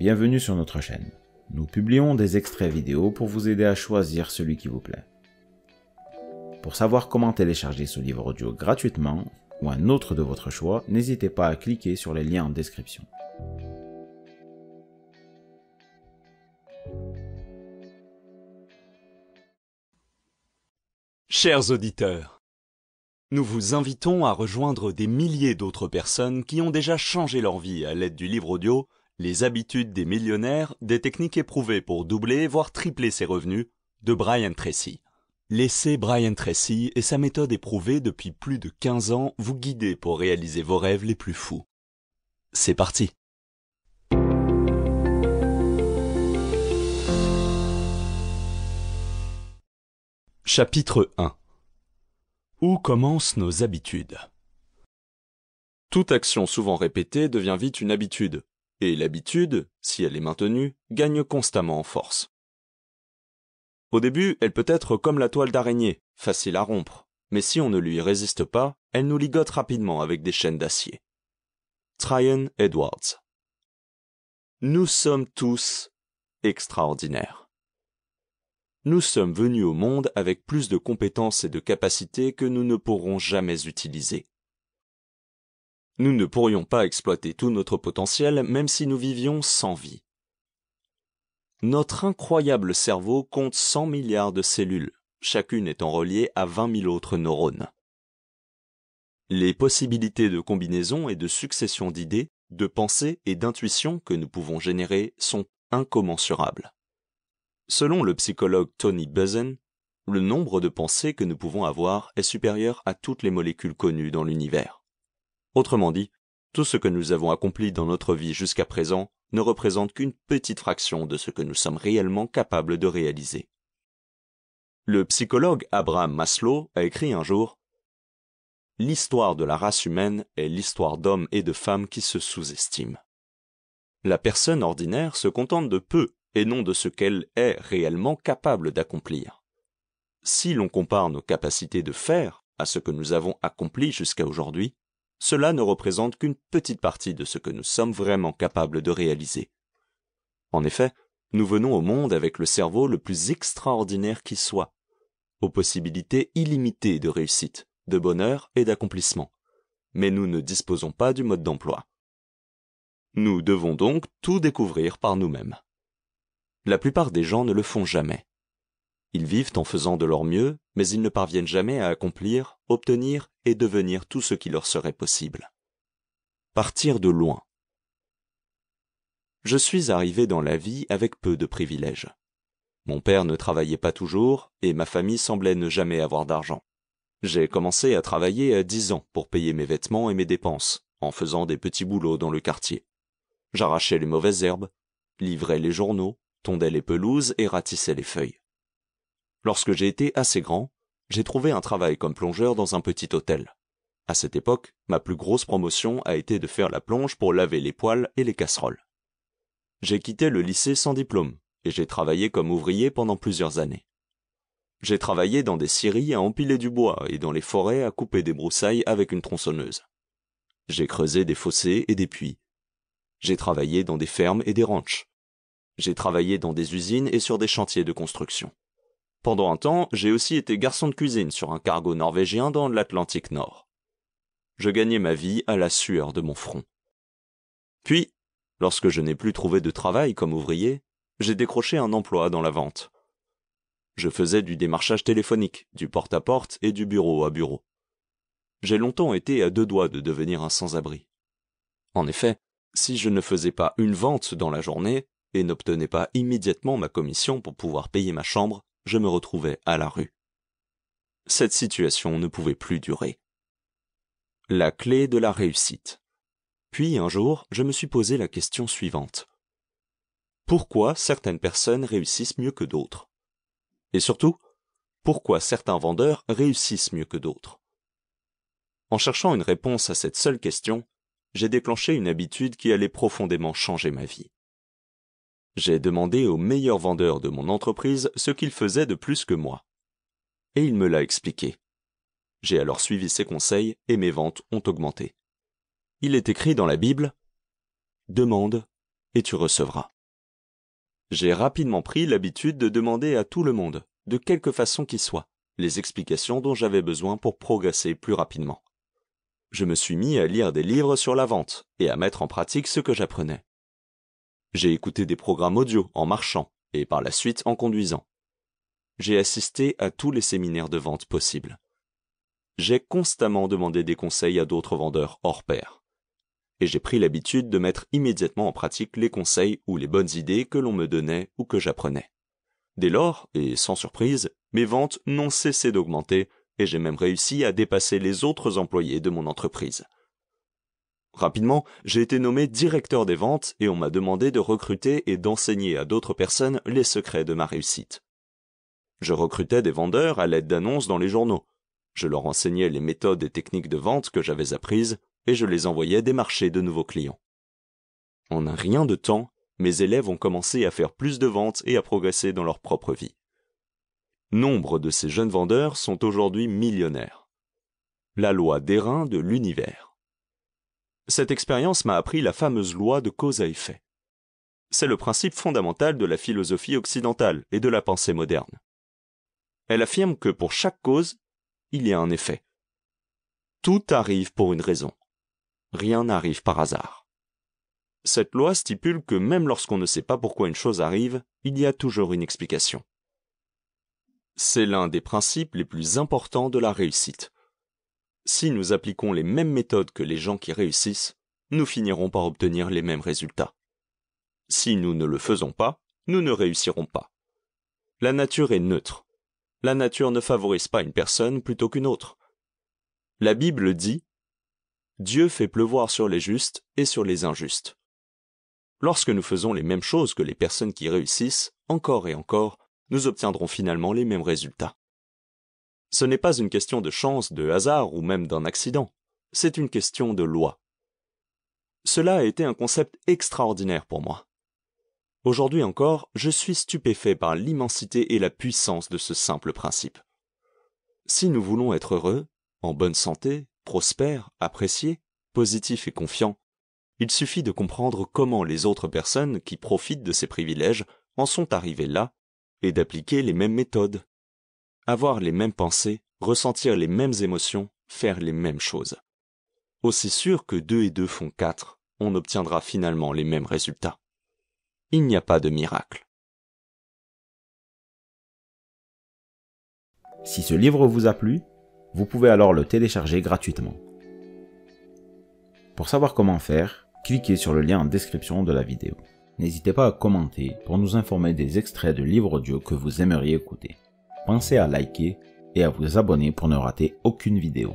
Bienvenue sur notre chaîne. Nous publions des extraits vidéo pour vous aider à choisir celui qui vous plaît. Pour savoir comment télécharger ce livre audio gratuitement, ou un autre de votre choix, n'hésitez pas à cliquer sur les liens en description. Chers auditeurs, nous vous invitons à rejoindre des milliers d'autres personnes qui ont déjà changé leur vie à l'aide du livre audio « Les habitudes des millionnaires, des techniques éprouvées pour doubler, voire tripler ses revenus » de Brian Tracy. Laissez Brian Tracy et sa méthode éprouvée depuis plus de 15 ans vous guider pour réaliser vos rêves les plus fous. C'est parti! Chapitre 1. Où commencent nos habitudes? Toute action souvent répétée devient vite une habitude, et l'habitude, si elle est maintenue, gagne constamment en force. Au début, elle peut être comme la toile d'araignée, facile à rompre, mais si on ne lui résiste pas, elle nous ligote rapidement avec des chaînes d'acier. Tryon Edwards. Nous sommes tous extraordinaires. Nous sommes venus au monde avec plus de compétences et de capacités que nous ne pourrons jamais utiliser. Nous ne pourrions pas exploiter tout notre potentiel même si nous vivions sans vie. Notre incroyable cerveau compte 100 milliards de cellules, chacune étant reliée à 20 000 autres neurones. Les possibilités de combinaison et de succession d'idées, de pensées et d'intuitions que nous pouvons générer sont incommensurables. Selon le psychologue Tony Buzan, le nombre de pensées que nous pouvons avoir est supérieur à toutes les molécules connues dans l'univers. Autrement dit, tout ce que nous avons accompli dans notre vie jusqu'à présent ne représente qu'une petite fraction de ce que nous sommes réellement capables de réaliser. Le psychologue Abraham Maslow a écrit un jour « L'histoire de la race humaine est l'histoire d'hommes et de femmes qui se sous-estiment. La personne ordinaire se contente de peu et non de ce qu'elle est réellement capable d'accomplir. Si l'on compare nos capacités de faire à ce que nous avons accompli jusqu'à aujourd'hui, cela ne représente qu'une petite partie de ce que nous sommes vraiment capables de réaliser. En effet, nous venons au monde avec le cerveau le plus extraordinaire qui soit, aux possibilités illimitées de réussite, de bonheur et d'accomplissement, mais nous ne disposons pas du mode d'emploi. Nous devons donc tout découvrir par nous-mêmes. La plupart des gens ne le font jamais. Ils vivent en faisant de leur mieux, mais ils ne parviennent jamais à accomplir, obtenir et devenir tout ce qui leur serait possible. Partir de loin. Je suis arrivé dans la vie avec peu de privilèges. Mon père ne travaillait pas toujours et ma famille semblait ne jamais avoir d'argent. J'ai commencé à travailler à 10 ans pour payer mes vêtements et mes dépenses, en faisant des petits boulots dans le quartier. J'arrachais les mauvaises herbes, livrais les journaux, tondais les pelouses et ratissais les feuilles. Lorsque j'ai été assez grand, j'ai trouvé un travail comme plongeur dans un petit hôtel. À cette époque, ma plus grosse promotion a été de faire la plonge pour laver les poêles et les casseroles. J'ai quitté le lycée sans diplôme et j'ai travaillé comme ouvrier pendant plusieurs années. J'ai travaillé dans des scieries à empiler du bois et dans les forêts à couper des broussailles avec une tronçonneuse. J'ai creusé des fossés et des puits. J'ai travaillé dans des fermes et des ranchs. J'ai travaillé dans des usines et sur des chantiers de construction. Pendant un temps, j'ai aussi été garçon de cuisine sur un cargo norvégien dans l'Atlantique Nord. Je gagnais ma vie à la sueur de mon front. Puis, lorsque je n'ai plus trouvé de travail comme ouvrier, j'ai décroché un emploi dans la vente. Je faisais du démarchage téléphonique, du porte-à-porte et du bureau à bureau. J'ai longtemps été à 2 doigts de devenir un sans-abri. En effet, si je ne faisais pas une vente dans la journée et n'obtenais pas immédiatement ma commission pour pouvoir payer ma chambre, je me retrouvais à la rue. Cette situation ne pouvait plus durer. La clé de la réussite. Puis un jour, je me suis posé la question suivante. Pourquoi certaines personnes réussissent mieux que d'autres? Et surtout, pourquoi certains vendeurs réussissent mieux que d'autres? En cherchant une réponse à cette seule question, j'ai déclenché une habitude qui allait profondément changer ma vie. J'ai demandé au meilleur vendeur de mon entreprise ce qu'il faisait de plus que moi. Et il me l'a expliqué. J'ai alors suivi ses conseils et mes ventes ont augmenté. Il est écrit dans la Bible « Demande et tu recevras. J'ai rapidement pris l'habitude de demander à tout le monde, de quelque façon qu'il soit, les explications dont j'avais besoin pour progresser plus rapidement. Je me suis mis à lire des livres sur la vente et à mettre en pratique ce que j'apprenais. J'ai écouté des programmes audio en marchant et par la suite en conduisant. J'ai assisté à tous les séminaires de vente possibles. J'ai constamment demandé des conseils à d'autres vendeurs hors pair. Et j'ai pris l'habitude de mettre immédiatement en pratique les conseils ou les bonnes idées que l'on me donnait ou que j'apprenais. Dès lors, et sans surprise, mes ventes n'ont cessé d'augmenter et j'ai même réussi à dépasser les autres employés de mon entreprise. Rapidement, j'ai été nommé directeur des ventes et on m'a demandé de recruter et d'enseigner à d'autres personnes les secrets de ma réussite. Je recrutais des vendeurs à l'aide d'annonces dans les journaux. Je leur enseignais les méthodes et techniques de vente que j'avais apprises et je les envoyais démarcher de nouveaux clients. En un rien de temps, mes élèves ont commencé à faire plus de ventes et à progresser dans leur propre vie. Nombre de ces jeunes vendeurs sont aujourd'hui millionnaires. La loi d'airain de l'univers. Cette expérience m'a appris la fameuse loi de cause à effet. C'est le principe fondamental de la philosophie occidentale et de la pensée moderne. Elle affirme que pour chaque cause, il y a un effet. Tout arrive pour une raison. Rien n'arrive par hasard. Cette loi stipule que même lorsqu'on ne sait pas pourquoi une chose arrive, il y a toujours une explication. C'est l'un des principes les plus importants de la réussite. Si nous appliquons les mêmes méthodes que les gens qui réussissent, nous finirons par obtenir les mêmes résultats. Si nous ne le faisons pas, nous ne réussirons pas. La nature est neutre. La nature ne favorise pas une personne plutôt qu'une autre. La Bible dit « Dieu fait pleuvoir sur les justes et sur les injustes ». Lorsque nous faisons les mêmes choses que les personnes qui réussissent, encore et encore, nous obtiendrons finalement les mêmes résultats. Ce n'est pas une question de chance, de hasard ou même d'un accident, c'est une question de loi. Cela a été un concept extraordinaire pour moi. Aujourd'hui encore, je suis stupéfait par l'immensité et la puissance de ce simple principe. Si nous voulons être heureux, en bonne santé, prospères, appréciés, positifs et confiants, il suffit de comprendre comment les autres personnes qui profitent de ces privilèges en sont arrivées là et d'appliquer les mêmes méthodes. Avoir les mêmes pensées, ressentir les mêmes émotions, faire les mêmes choses. Aussi sûr que 2 et 2 font 4, on obtiendra finalement les mêmes résultats. Il n'y a pas de miracle. Si ce livre vous a plu, vous pouvez alors le télécharger gratuitement. Pour savoir comment faire, cliquez sur le lien en description de la vidéo. N'hésitez pas à commenter pour nous informer des extraits de livres audio que vous aimeriez écouter. Pensez à liker et à vous abonner pour ne rater aucune vidéo.